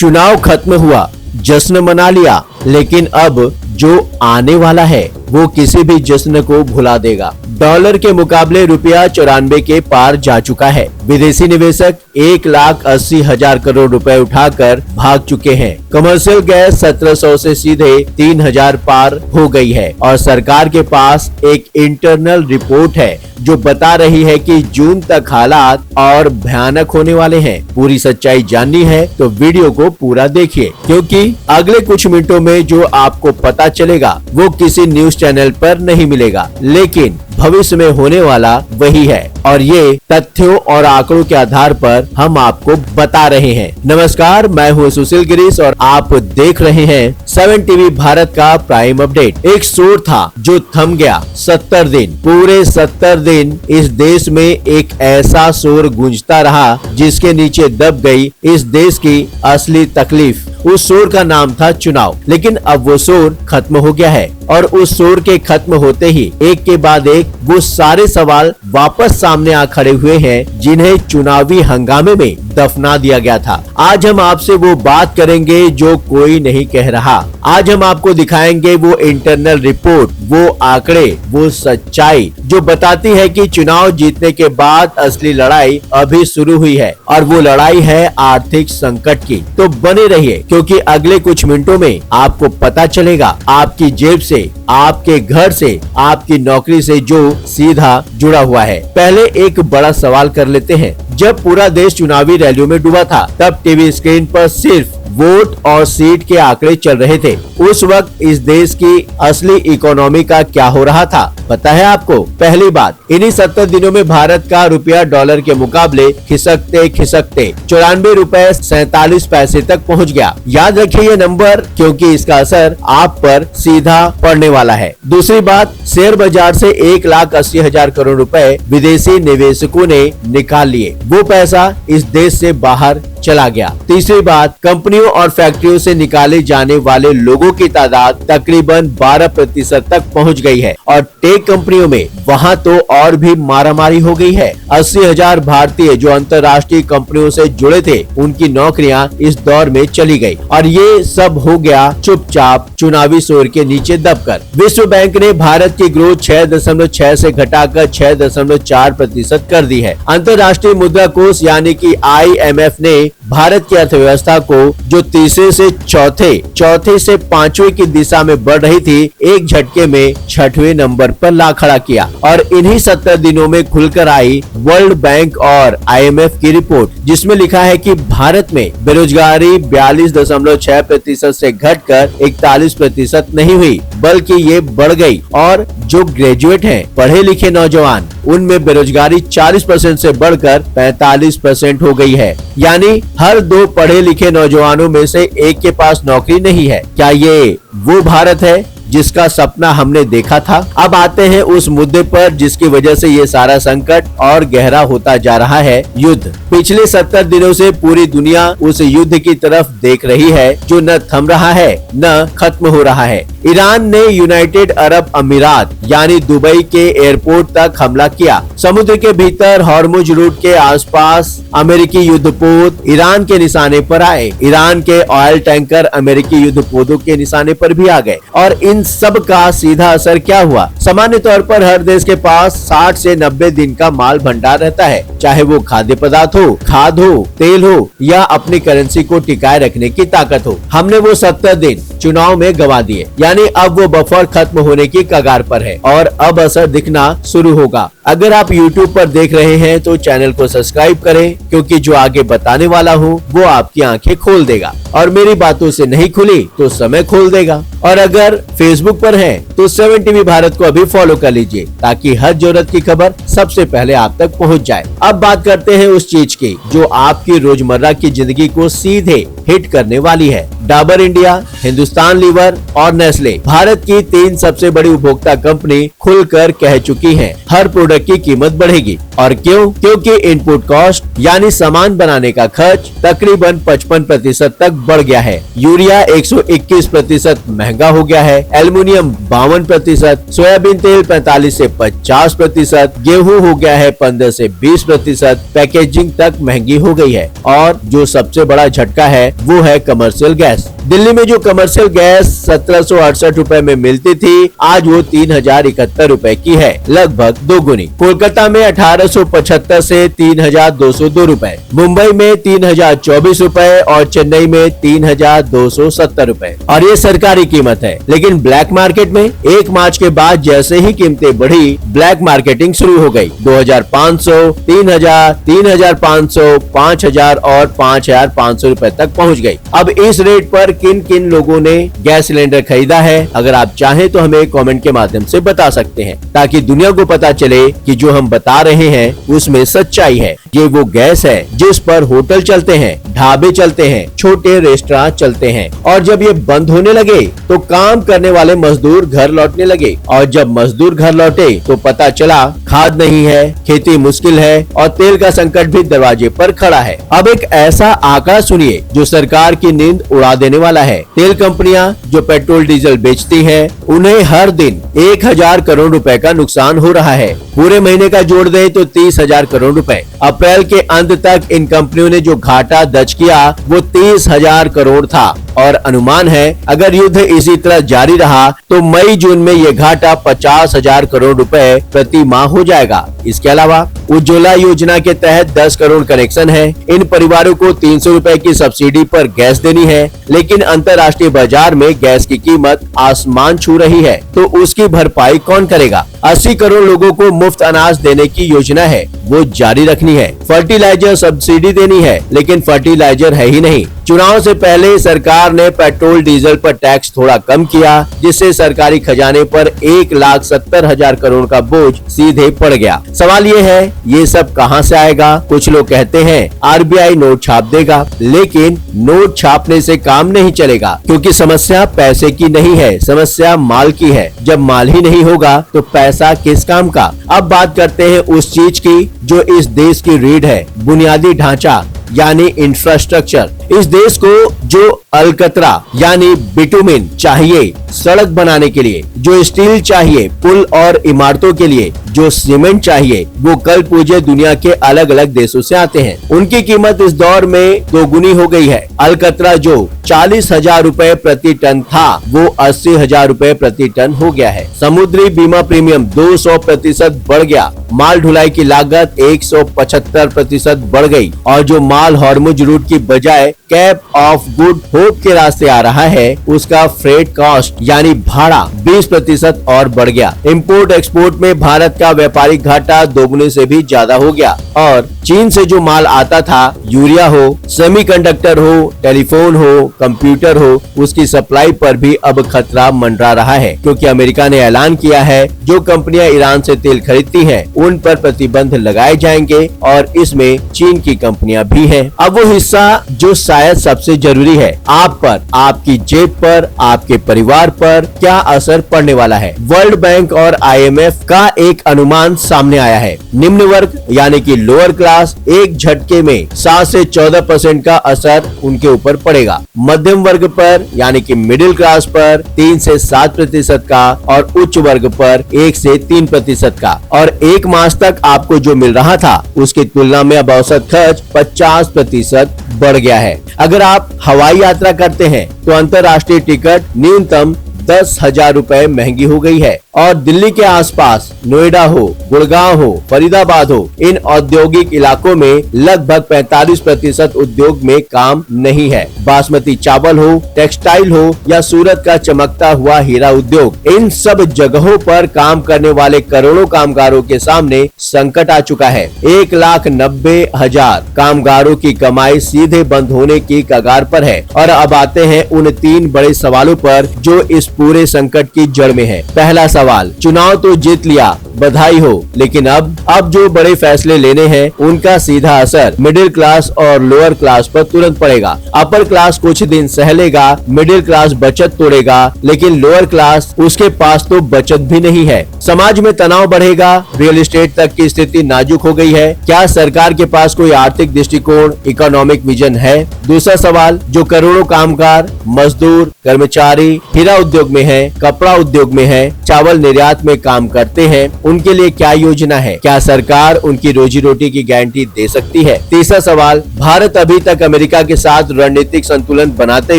चुनाव खत्म हुआ, जश्न मना लिया, लेकिन अब जो आने वाला है वो किसी भी जश्न को भुला देगा। डॉलर के मुकाबले रुपया 94 के पार जा चुका है। विदेशी निवेशक 1,80,000 करोड़ रुपए उठाकर भाग चुके हैं। कमर्शियल गैस 1700 से सीधे 3000 पार हो गई है और सरकार के पास एक इंटरनल रिपोर्ट है जो बता रही है कि जून तक हालात और भयानक होने वाले हैं। पूरी सच्चाई जाननी है तो वीडियो को पूरा देखिए, क्योंकि अगले कुछ मिनटों में जो आपको पता चलेगा वो किसी न्यूज चैनल पर नहीं मिलेगा, लेकिन भविष्य में होने वाला वही है और ये तथ्यों और आंकड़ों के आधार पर हम आपको बता रहे हैं। नमस्कार, मैं हूँ सुशील गिरीश और आप देख रहे हैं 7 टीवी भारत का प्राइम अपडेट। एक शोर था जो थम गया। 70 दिन, पूरे 70 दिन इस देश में एक ऐसा शोर गूंजता रहा जिसके नीचे दब गई इस देश की असली तकलीफ। उस शोर का नाम था चुनाव, लेकिन अब वो शोर खत्म हो गया है और उस शोर के खत्म होते ही एक के बाद एक वो सारे सवाल वापस सामने आ खड़े हुए हैं जिन्हें चुनावी हंगामे में दफना दिया गया था। आज हम आपसे वो बात करेंगे जो कोई नहीं कह रहा। आज हम आपको दिखाएंगे वो इंटरनल रिपोर्ट, वो आंकड़े, वो सच्चाई जो बताती है कि चुनाव जीतने के बाद असली लड़ाई अभी शुरू हुई है और वो लड़ाई है आर्थिक संकट की। तो बने रहिए, क्योंकि अगले कुछ मिनटों में आपको पता चलेगा आपकी जेब से, आपके घर से, आपकी नौकरी से जो सीधा जुड़ा हुआ है। पहले एक बड़ा सवाल कर लेते हैं। जब पूरा देश चुनावी रैलियों में डूबा था, तब टीवी स्क्रीन पर सिर्फ वोट और सीट के आंकड़े चल रहे थे। उस वक्त इस देश की असली इकोनॉमी का क्या हो रहा था पता है आपको? पहली बात, इन्हीं 70 दिनों में भारत का रुपया डॉलर के मुकाबले खिसकते खिसकते 94 रुपए 47 पैसे तक पहुंच गया। याद रखिए ये नंबर, क्योंकि इसका असर आप पर सीधा पड़ने वाला है। दूसरी बात, शेयर बाजार से 1,80,000 करोड़ रुपए विदेशी निवेशकों ने निकाल लिए। वो पैसा इस देश से बाहर चला गया। तीसरी बात, कंपनियों और फैक्ट्रियों से निकाले जाने वाले लोगों की तादाद तकरीबन 12% तक पहुंच गई है और टेक कंपनियों में वहां तो और भी मारामारी हो गई है। 80,000 भारतीय जो अंतर्राष्ट्रीय कंपनियों से जुड़े थे, उनकी नौकरियां इस दौर में चली गई और ये सब हो गया चुपचाप चुनावी शोर के नीचे दबकर। विश्व बैंक ने भारत की ग्रोथ 6.6 से घटाकर 6.4% कर दी है। अंतर्राष्ट्रीय मुद्रा कोष यानी कि IMF ने भारत की अर्थव्यवस्था को जो तीसरे से चौथे से 5वें की दिशा में बढ़ रही थी, एक झटके में 6वें नंबर पर ला खड़ा किया। और इन्हीं 70 दिनों में खुलकर आई वर्ल्ड बैंक और IMF की रिपोर्ट, जिसमें लिखा है कि भारत में बेरोजगारी 42.6% से घटकर 41% नहीं हुई, बल्कि ये बढ़ गई और जो ग्रेजुएट हैं, पढ़े लिखे नौजवान, उनमें बेरोजगारी 40% से बढ़कर 45% हो गई है। यानी हर 2 पढ़े लिखे नौजवानों में से एक के पास नौकरी नहीं है। क्या ये वो भारत है जिसका सपना हमने देखा था? अब आते हैं उस मुद्दे पर जिसकी वजह से ये सारा संकट और गहरा होता जा रहा है, युद्ध। पिछले 70 दिनों से पूरी दुनिया उस युद्ध की तरफ देख रही है जो न थम रहा है न खत्म हो रहा है। ईरान ने यूनाइटेड अरब अमीरात यानी दुबई के एयरपोर्ट तक हमला किया। समुद्र के भीतर हॉर्मुज रूट के आसपास अमेरिकी युद्धपोत ईरान के निशाने पर आए। ईरान के ऑयल टैंकर अमेरिकी युद्धपोतों के निशाने पर भी आ गए और इन सब का सीधा असर क्या हुआ? सामान्य तौर पर हर देश के पास 60 से 90 दिन का माल भंडार रहता है, चाहे वो खाद्य पदार्थ हो, खाद हो, तेल हो या अपनी करेंसी को टिकाए रखने की ताकत हो। हमने वो 70 दिन चुनाव में गंवा दिए, यानी अब वो बफर खत्म होने की कगार पर है और अब असर दिखना शुरू होगा। अगर आप YouTube पर देख रहे हैं तो चैनल को सब्सक्राइब करें, क्योंकि जो आगे बताने वाला हूँ वो आपकी आंखें खोल देगा और मेरी बातों से नहीं खुली तो समय खोल देगा। और अगर फेसबुक पर हैं तो 7 टीवी भारत को अभी फॉलो कर लीजिए, ताकि हर जरूरत की खबर सबसे पहले आप तक पहुंच जाए। अब बात करते हैं उस चीज की जो आपकी रोजमर्रा की जिंदगी को सीधे हिट करने वाली है। डाबर इंडिया, हिंदुस्तान लीवर और नेस्ले भारत की 3 सबसे बड़ी उपभोक्ता कंपनी खुलकर कह चुकी हैं, हर प्रोडक्ट ट्रक की कीमत बढ़ेगी। और क्यों? क्योंकि इनपुट कॉस्ट यानी सामान बनाने का खर्च तकरीबन 55% तक बढ़ गया है। यूरिया 121% महंगा हो गया है, एल्युमिनियम 52%, सोयाबीन तेल 45 से 50%, गेहूं हो गया है 15 से 20%, पैकेजिंग तक महंगी हो गई है। और जो सबसे बड़ा झटका है वो है कमर्शियल गैस। दिल्ली में जो कमर्शियल गैस 1768 रुपए में मिलती थी, आज वो 3071 रुपए की है, लगभग दोगुनी। कोलकाता में 1875 से 3202 रुपए, मुंबई में 3024 रुपए और चेन्नई में 3270 रुपए। और ये सरकारी कीमत है। लेकिन ब्लैक मार्केट में 1 मार्च के बाद जैसे ही कीमतें बढ़ी, ब्लैक मार्केटिंग शुरू हो गई। 2500, 3000, 3500, 5000 और 5500 रुपए तक पहुंच गई। अब इस रेट पर किन किन लोगों ने गैस सिलेंडर खरीदा है, अगर आप चाहें तो हमें कमेंट के माध्यम से बता सकते हैं, ताकि दुनिया को पता चले कि जो हम बता रहे हैं उसमें सच्चाई है। ये वो गैस है जिस पर होटल चलते हैं, ढाबे चलते हैं, छोटे रेस्टोरेंट चलते हैं। और जब ये बंद होने लगे तो काम करने वाले मजदूर घर लौटने लगे। और जब मजदूर घर लौटे तो पता चला खाद नहीं है, खेती मुश्किल है और तेल का संकट भी दरवाजे पर खड़ा है। अब एक ऐसा आंकड़ा सुनिए जो सरकार की नींद उड़ा देने वाला है। तेल कंपनियां जो पेट्रोल डीजल बेचती हैं, उन्हें हर दिन 1000 करोड़ रुपए का नुकसान हो रहा है। पूरे महीने का जोड़ दे तो 30,000 करोड़ रुपए। अप्रैल के अंत तक इन कंपनियों ने जो घाटा दर्ज किया वो 30,000 करोड़ था। और अनुमान है अगर युद्ध इसी तरह जारी रहा तो मई जून में ये घाटा 50,000 करोड़ रुपए प्रति माह हो जाएगा। इसके अलावा उज्ज्वला योजना के तहत 10 करोड़ कनेक्शन है। इन परिवारों को 300 रुपए की सब्सिडी पर गैस देनी है, लेकिन अंतर्राष्ट्रीय बाजार में गैस की कीमत आसमान छू रही है, तो उसकी भरपाई कौन करेगा? 80 करोड़ लोगों को मुफ्त अनाज देने की योजना है, वो जारी रखनी है। फर्टिलाइजर सब्सिडी देनी है, लेकिन फर्टिलाइजर है ही नहीं। चुनाव से पहले सरकार ने पेट्रोल डीजल पर टैक्स थोड़ा कम किया, जिससे सरकारी खजाने पर 1,70,000 करोड़ का बोझ सीधे पड़ गया। सवाल ये है, ये सब कहां से आएगा? कुछ लोग कहते हैं आरबीआई नोट छाप देगा, लेकिन नोट छापने से काम नहीं चलेगा, क्योंकि समस्या पैसे की नहीं है, समस्या माल की है। जब माल ही नहीं होगा तो पैसा किस काम का? अब बात करते हैं उस चीज की जो इस देश की रीढ़ है, बुनियादी ढांचा यानी इंफ्रास्ट्रक्चर। इस देश को जो अलकतरा यानी बिटुमिन चाहिए सड़क बनाने के लिए, जो स्टील चाहिए पुल और इमारतों के लिए, जो सीमेंट चाहिए, वो कल पूजे दुनिया के अलग अलग देशों से आते हैं। उनकी कीमत इस दौर में दोगुनी हो गई है। अलकतरा जो 40,000 रुपए प्रति टन था, वो 80,000 रुपए प्रति टन हो गया है। समुद्री बीमा प्रीमियम 200% बढ़ गया। माल ढुलाई की लागत 175% बढ़ गई। और जो माल हॉर्मुज रूट की बजाय कैप ऑफ गुड होप के रास्ते आ रहा है, उसका फ्रेट कॉस्ट यानी भाड़ा 20% और बढ़ गया। इंपोर्ट एक्सपोर्ट में भारत का व्यापारिक घाटा दोगुने से भी ज्यादा हो गया। और चीन से जो माल आता था, यूरिया हो, सेमीकंडक्टर हो, टेलीफोन हो, कंप्यूटर हो, उसकी सप्लाई पर भी अब खतरा मंडरा रहा है, क्योंकि अमेरिका ने ऐलान किया है जो कंपनियां ईरान से तेल खरीदती हैं, उन पर प्रतिबंध लगाए जाएंगे और इसमें चीन की कंपनियां भी हैं। अब वो हिस्सा जो शायद सबसे जरूरी है, आप पर, आपकी जेब पर, आपके परिवार पर क्या असर पड़ने वाला है। वर्ल्ड बैंक और IMF का एक अनुमान सामने आया है। निम्न वर्ग यानी कि लोअर क्लास एक झटके में 7 से 14% का असर उनके ऊपर पड़ेगा। मध्यम वर्ग पर यानी कि मिडिल क्लास पर 3 से 7% का और उच्च वर्ग पर 1 से 3% का। और एक मास तक आपको जो मिल रहा था उसकी तुलना में अब औसत खर्च 50% बढ़ गया है। अगर आप हवाई यात्रा करते हैं तो अंतर्राष्ट्रीय टिकट न्यूनतम 10,000 रुपए महंगी हो गई है। और दिल्ली के आसपास नोएडा हो, गुड़गांव हो, फरीदाबाद हो, इन औद्योगिक इलाकों में लगभग 45% उद्योग में काम नहीं है। बासमती चावल हो, टेक्सटाइल हो या सूरत का चमकता हुआ हीरा उद्योग, इन सब जगहों पर काम करने वाले करोड़ों कामगारों के सामने संकट आ चुका है। 1,90,000 कामगारों की कमाई सीधे बंद होने की कगार पर है। और अब आते हैं उन 3 बड़े सवालों पर जो इस पूरे संकट की जड़ में है। पहला सवाल, चुनाव तो जीत लिया, बधाई हो, लेकिन अब जो बड़े फैसले लेने हैं उनका सीधा असर मिडिल क्लास और लोअर क्लास पर तुरंत पड़ेगा। अपर क्लास कुछ दिन सह लेगा, मिडिल क्लास बचत तोड़ेगा, लेकिन लोअर क्लास उसके पास तो बचत भी नहीं है। समाज में तनाव बढ़ेगा, रियल एस्टेट तक की स्थिति नाजुक हो गई है। क्या सरकार के पास कोई आर्थिक दृष्टिकोण, इकोनॉमिक विजन है? दूसरा सवाल, जो करोड़ों कामगार, मजदूर, कर्मचारी हीरा उद्योग में है, कपड़ा उद्योग में है, चावल निर्यात में काम करते हैं, उनके लिए क्या योजना है? क्या सरकार उनकी रोजी रोटी की गारंटी दे सकती है? तीसरा सवाल, भारत अभी तक अमेरिका के साथ रणनीतिक संतुलन बनाते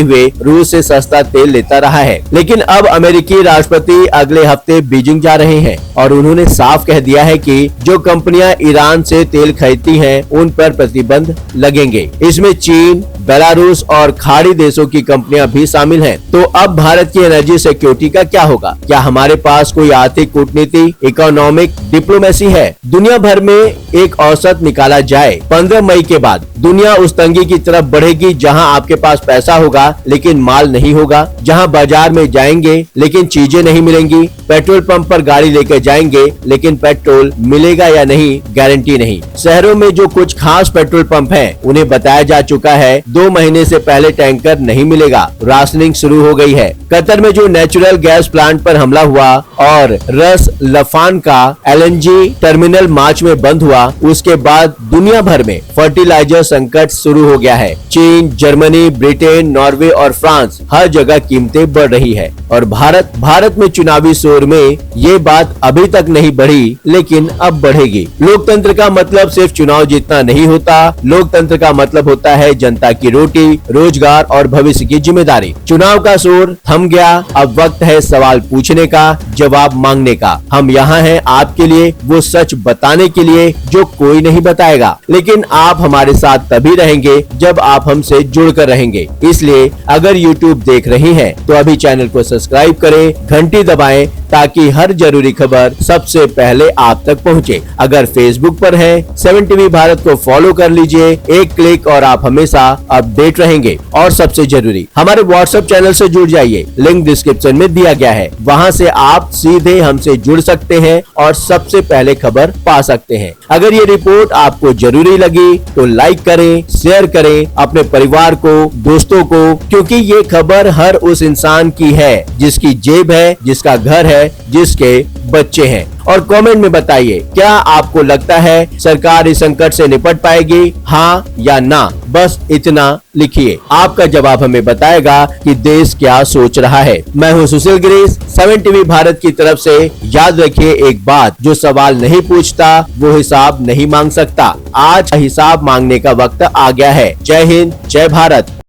हुए रूस से सस्ता तेल लेता रहा है, लेकिन अब अमेरिकी राष्ट्रपति अगले हफ्ते बीजिंग जा रहे हैं और उन्होंने साफ कह दिया है कि जो कंपनियां ईरान से तेल खरीदती हैं, उन पर प्रतिबंध लगेंगे। इसमें चीन, बेलारूस और खाड़ी देशों की कंपनियां भी शामिल हैं। तो अब भारत की एनर्जी सिक्योरिटी का क्या होगा? क्या हमारे पास कोई आर्थिक कूटनीति, इकोनॉमिक डिप्लोमेसी है? दुनिया भर में एक औसत निकाला जाए, 15 मई के बाद दुनिया उस तंगी की तरफ बढ़ेगी जहां आपके पास पैसा होगा लेकिन माल नहीं होगा, जहां बाजार में जाएंगे लेकिन चीजें नहीं मिलेंगी, पेट्रोल पंप पर गाड़ी लेकर जाएंगे लेकिन पेट्रोल मिलेगा या नहीं गारंटी नहीं। शहरों में जो कुछ खास पेट्रोल पंप हैं, उन्हें बताया जा चुका है 2 महीने से पहले टैंकर नहीं मिलेगा, राशनिंग शुरू हो गई है। कतर में जो नेचुरल गैस प्लांट पर हमला हुआ और रस लफान का LNG टर्मिनल मार्च में बंद हुआ, उसके बाद दुनिया भर में फर्टिलाइजर संकट शुरू हो गया है। चीन, जर्मनी, ब्रिटेन, नॉर्वे और फ्रांस, हर जगह कीमतें बढ़ रही है। और भारत में चुनावी शोर में ये बात अभी तक नहीं बढ़ी, लेकिन अब बढ़ेगी। लोकतंत्र का मतलब सिर्फ चुनाव जीतना नहीं होता, लोकतंत्र का मतलब होता है जनता की रोटी, रोजगार और भविष्य की जिम्मेदारी। चुनाव का शोर थम गया, अब वक्त है सवाल पूछने का, जवाब मांगने का। हम यहाँ हैं आपके लिए, वो सच बताने के लिए जो कोई नहीं बताएगा, लेकिन आप हमारे साथ तभी रहेंगे जब आप हमसे जुड़कर रहेंगे। इसलिए अगर YouTube देख रही हैं, तो अभी चैनल को सब्सक्राइब करें, घंटी दबाएं ताकि हर जरूरी खबर सबसे पहले आप तक पहुंचे। अगर फेसबुक पर हैं, 7 टीवी भारत को फॉलो कर लीजिए, एक क्लिक और आप हमेशा अपडेट रहेंगे। और सबसे जरूरी, हमारे व्हाट्सएप चैनल से जुड़ जाइए, लिंक डिस्क्रिप्शन में दिया गया है, वहां से आप सीधे हमसे जुड़ सकते हैं और सबसे पहले खबर पा सकते हैं। अगर ये रिपोर्ट आपको जरूरी लगी तो लाइक करें, शेयर करें अपने परिवार को, दोस्तों को, क्योंकि ये खबर हर उस इंसान की है जिसकी जेब है, जिसका घर है, जिसके बच्चे हैं। और कमेंट में बताइए, क्या आपको लगता है सरकार इस संकट से निपट पाएगी, हाँ या ना? बस इतना लिखिए, आपका जवाब हमें बताएगा कि देश क्या सोच रहा है। मैं हूँ सुशील गिरीश, 7 टीवी भारत की तरफ से। याद रखिए एक बात, जो सवाल नहीं पूछता वो हिसाब नहीं मांग सकता। आज हिसाब मांगने का वक्त आ गया है। जय हिंद, जय भारत।